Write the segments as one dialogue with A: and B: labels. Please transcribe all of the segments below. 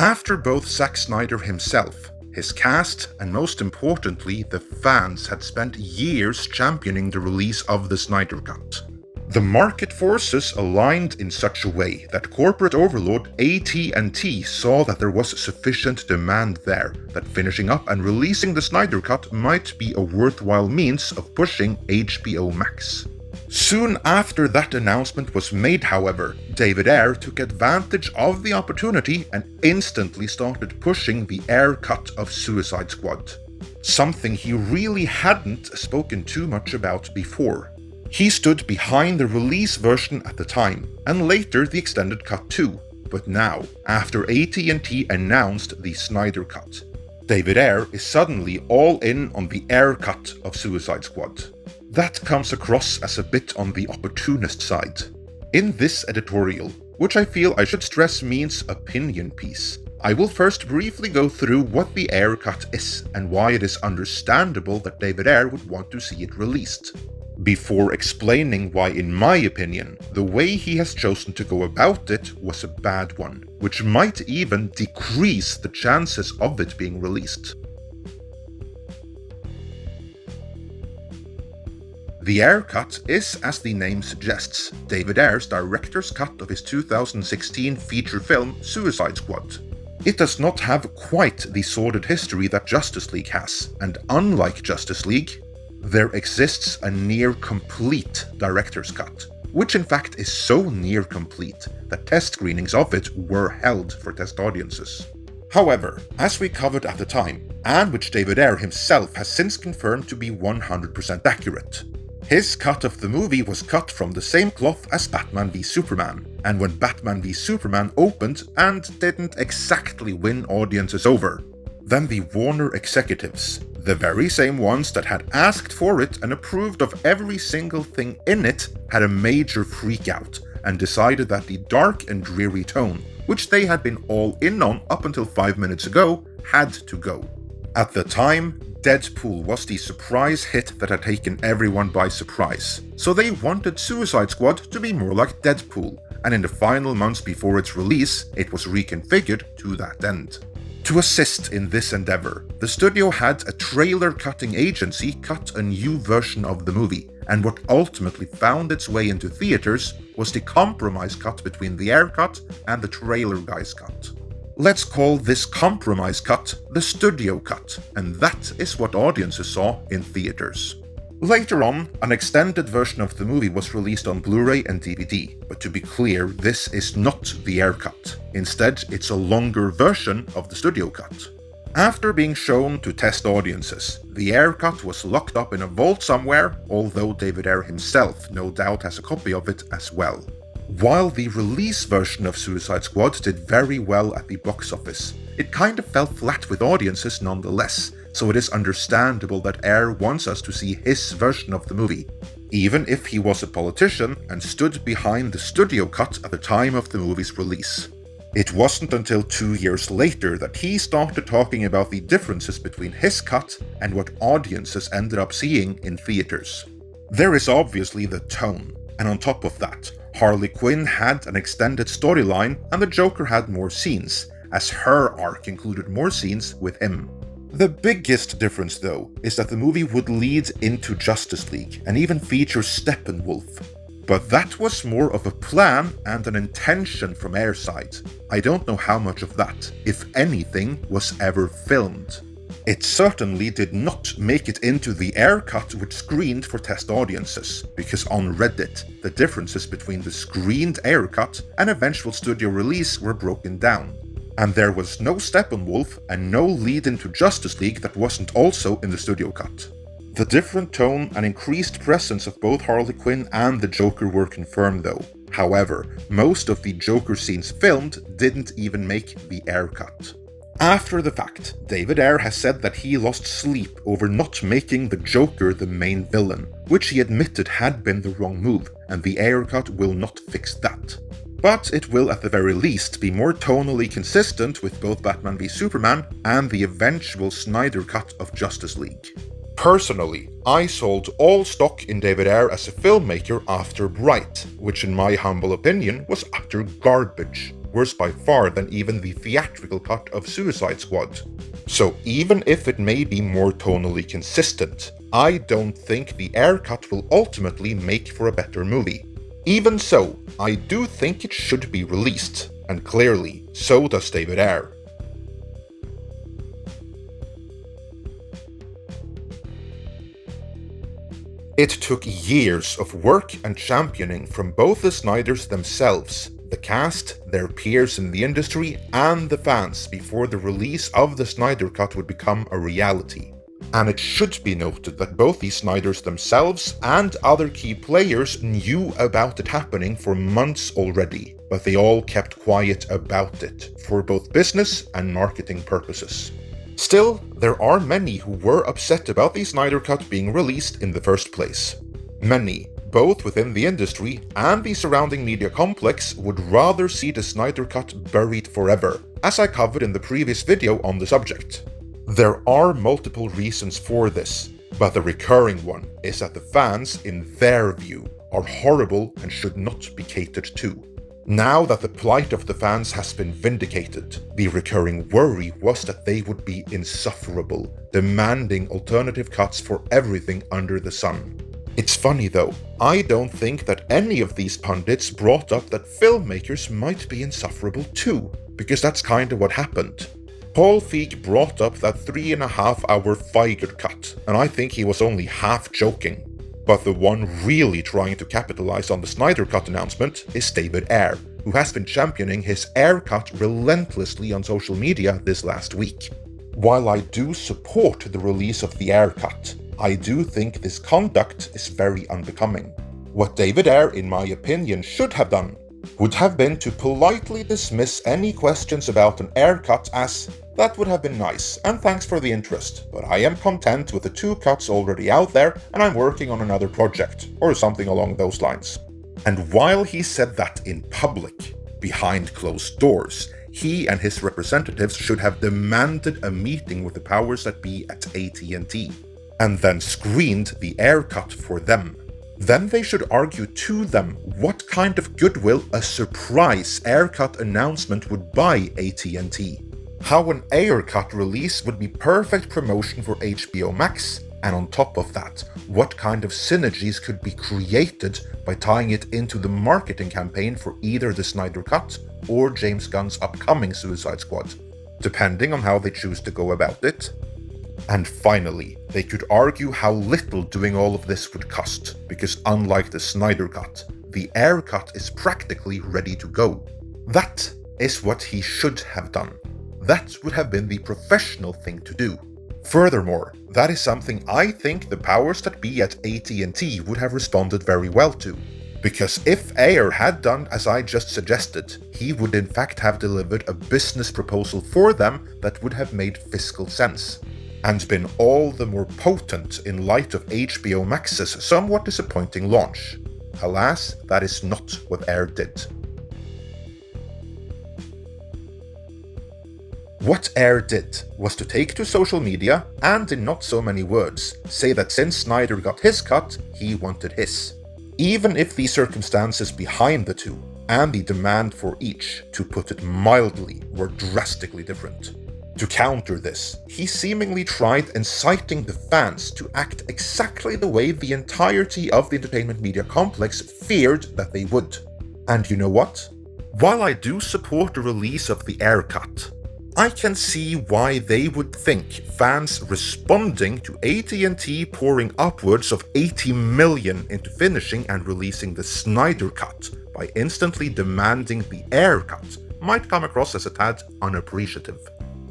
A: After both Zack Snyder himself, his cast, and most importantly the fans had spent years championing the release of the Snyder Cut. The market forces aligned in such a way that corporate overlord AT&T saw that there was sufficient demand there, that finishing up and releasing the Snyder Cut might be a worthwhile means of pushing HBO Max. Soon after that announcement was made, however, David Ayer took advantage of the opportunity and instantly started pushing the Ayer Cut of Suicide Squad. Something he really hadn't spoken too much about before. He stood behind the release version at the time, and later the extended cut too, but now, after AT&T announced the Snyder Cut, David Ayer is suddenly all in on the Ayer Cut of Suicide Squad. That comes across as a bit on the opportunist side. In this editorial, which I feel I should stress means opinion piece, I will first briefly go through what the Ayer Cut is and why it is understandable that David Ayer would want to see it released, before explaining why, in my opinion, the way he has chosen to go about it was a bad one, which might even decrease the chances of it being released. The Ayer Cut is, as the name suggests, David Ayer's director's cut of his 2016 feature film Suicide Squad. It does not have quite the sordid history that Justice League has, and unlike Justice League, there exists a near-complete director's cut, which in fact is so near-complete that test screenings of it were held for test audiences. However, as we covered at the time, and which David Ayer himself has since confirmed to be 100% accurate, his cut of the movie was cut from the same cloth as Batman v Superman, and when Batman v Superman opened and didn't exactly win audiences over, then the Warner executives, the very same ones that had asked for it and approved of every single thing in it, had a major freakout and decided that the dark and dreary tone, which they had been all in on up until 5 minutes ago, had to go. At the time, Deadpool was the surprise hit that had taken everyone by surprise, so they wanted Suicide Squad to be more like Deadpool, and in the final months before its release, it was reconfigured to that end. To assist in this endeavor, the studio had a trailer-cutting agency cut a new version of the movie, and what ultimately found its way into theaters was the compromise cut between the Ayer Cut and the trailer guy's cut. Let's call this compromise cut the studio cut, and that is what audiences saw in theaters. Later on, an extended version of the movie was released on Blu-ray and DVD, but to be clear, this is not the Ayer Cut. Instead, it's a longer version of the studio cut. After being shown to test audiences, the Ayer Cut was locked up in a vault somewhere, although David Ayer himself no doubt has a copy of it as well. While the release version of Suicide Squad did very well at the box office, it kind of fell flat with audiences nonetheless, so it is understandable that Ayer wants us to see his version of the movie, even if he was a politician and stood behind the studio cut at the time of the movie's release. It wasn't until 2 years later that he started talking about the differences between his cut and what audiences ended up seeing in theaters. There is obviously the tone, and on top of that, Harley Quinn had an extended storyline and the Joker had more scenes, as her arc included more scenes with him. The biggest difference though is that the movie would lead into Justice League and even feature Steppenwolf. But that was more of a plan and an intention from Ayer's side. I don't know how much of that, if anything, was ever filmed. It certainly did not make it into the Ayer Cut which screened for test audiences, because on Reddit, the differences between the screened Ayer Cut and eventual studio release were broken down. And there was no Steppenwolf and no lead into Justice League that wasn't also in the studio cut. The different tone and increased presence of both Harley Quinn and the Joker were confirmed though. However, most of the Joker scenes filmed didn't even make the Ayer Cut. After the fact, David Ayer has said that he lost sleep over not making the Joker the main villain, which he admitted had been the wrong move, and the Ayer Cut will not fix that. But it will at the very least be more tonally consistent with both Batman v Superman and the eventual Snyder Cut of Justice League. Personally, I sold all stock in David Ayer as a filmmaker after Bright, which in my humble opinion was utter garbage. worse by far than even the theatrical cut of Suicide Squad. So even if it may be more tonally consistent, I don't think the Ayer cut will ultimately make for a better movie. Even so, I do think it should be released, and clearly, so does David Ayer. It took years of work and championing from both the Snyders themselves, the cast, their peers in the industry, and the fans before the release of the Snyder Cut would become a reality. And it should be noted that both the Snyders themselves and other key players knew about it happening for months already, but they all kept quiet about it, for both business and marketing purposes. Still, there are many who were upset about the Snyder Cut being released in the first place. Many, both within the industry and the surrounding media complex, would rather see the Snyder Cut buried forever, as I covered in the previous video on the subject. There are multiple reasons for this, but the recurring one is that the fans, in their view, are horrible and should not be catered to. Now that the plight of the fans has been vindicated, the recurring worry was that they would be insufferable, demanding alternative cuts for everything under the sun. It's funny though, I don't think that any of these pundits brought up that filmmakers might be insufferable too, because that's kinda what happened. Paul Feig brought up that 3.5-hour Ayer cut, and I think he was only half joking. But the one really trying to capitalize on the Snyder Cut announcement is David Ayer, who has been championing his Ayer Cut relentlessly on social media this last week. While I do support the release of the Ayer Cut, I do think this conduct is very unbecoming. What David Ayer, in my opinion, should have done would have been to politely dismiss any questions about an Ayer Cut as, "That would have been nice, and thanks for the interest, but I am content with the 2 cuts already out there and I'm working on another project," or something along those lines. And while he said that in public, behind closed doors, he and his representatives should have demanded a meeting with the powers that be at AT&T, and then screened the Ayer Cut for them. Then they should argue to them what kind of goodwill a surprise Ayer Cut announcement would buy AT&T. How an Ayer Cut release would be perfect promotion for HBO Max, and on top of that, what kind of synergies could be created by tying it into the marketing campaign for either the Snyder Cut or James Gunn's upcoming Suicide Squad, depending on how they choose to go about it. And finally, they could argue how little doing all of this would cost, because unlike the Snyder Cut, the Ayer Cut is practically ready to go. That is what he should have done. That would have been the professional thing to do. Furthermore, that is something I think the powers that be at AT&T would have responded very well to. Because if Ayer had done as I just suggested, he would in fact have delivered a business proposal for them that would have made fiscal sense, and been all the more potent in light of HBO Max's somewhat disappointing launch. Alas, that is not what Ayer did. What Ayer did was to take to social media, and in not so many words, say that since Snyder got his cut, he wanted his. Even if the circumstances behind the two, and the demand for each, to put it mildly, were drastically different. To counter this, he seemingly tried inciting the fans to act exactly the way the entirety of the entertainment media complex feared that they would. And you know what? While I do support the release of the Ayer Cut, I can see why they would think fans responding to AT&T pouring upwards of 80 million into finishing and releasing the Snyder Cut by instantly demanding the Ayer Cut might come across as a tad unappreciative.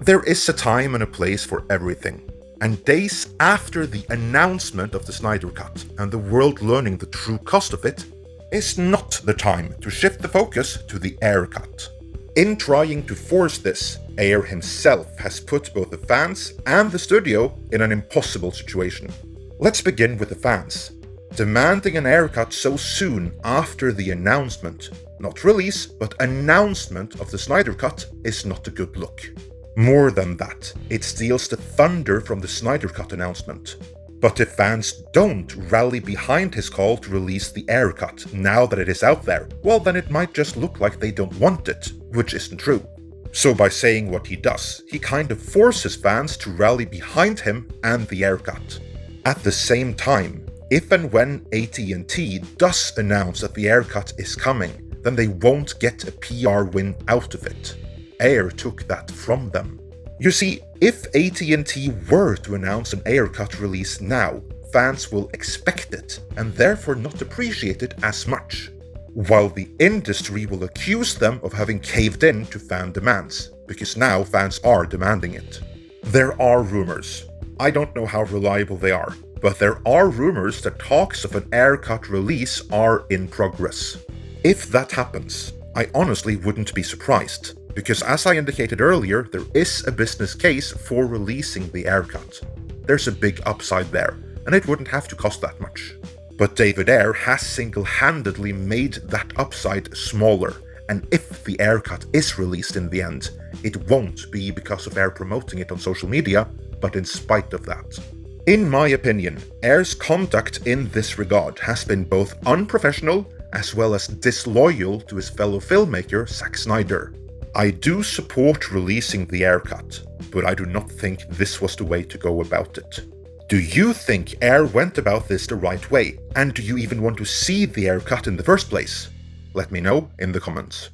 A: There is a time and a place for everything, and days after the announcement of the Snyder Cut and the world learning the true cost of it is not the time to shift the focus to the Ayer Cut. In trying to force this, Ayer himself has put both the fans and the studio in an impossible situation. Let's begin with the fans. Demanding an Ayer Cut so soon after the announcement, not release, but announcement of the Snyder Cut, is not a good look. More than that, it steals the thunder from the Snyder Cut announcement. But if fans don't rally behind his call to release the Ayer Cut now that it is out there, well then it might just look like they don't want it. which isn't true. So by saying what he does, he kind of forces fans to rally behind him and the Ayer Cut. At the same time, if and when AT&T does announce that the Ayer Cut is coming, then they won't get a PR win out of it. Ayer took that from them. You see, if AT&T were to announce an Ayer Cut release now, fans will expect it and therefore not appreciate it as much, while the industry will accuse them of having caved in to fan demands, because now fans are demanding it. There are rumors. I don't know how reliable they are, but there are rumors that talks of an Ayer Cut release are in progress. If that happens, I honestly wouldn't be surprised, because as I indicated earlier, there is a business case for releasing the Ayer Cut. There's a big upside there, and it wouldn't have to cost that much. But David Ayer has single-handedly made that upside smaller, and if the Ayer Cut is released in the end, it won't be because of Ayer promoting it on social media, but in spite of that. In my opinion, Ayer's conduct in this regard has been both unprofessional as well as disloyal to his fellow filmmaker Zack Snyder. I do support releasing the Ayer Cut, but I do not think this was the way to go about it. Do you think Ayer went about this the right way, and do you even want to see the Ayer Cut in the first place? Let me know in the comments.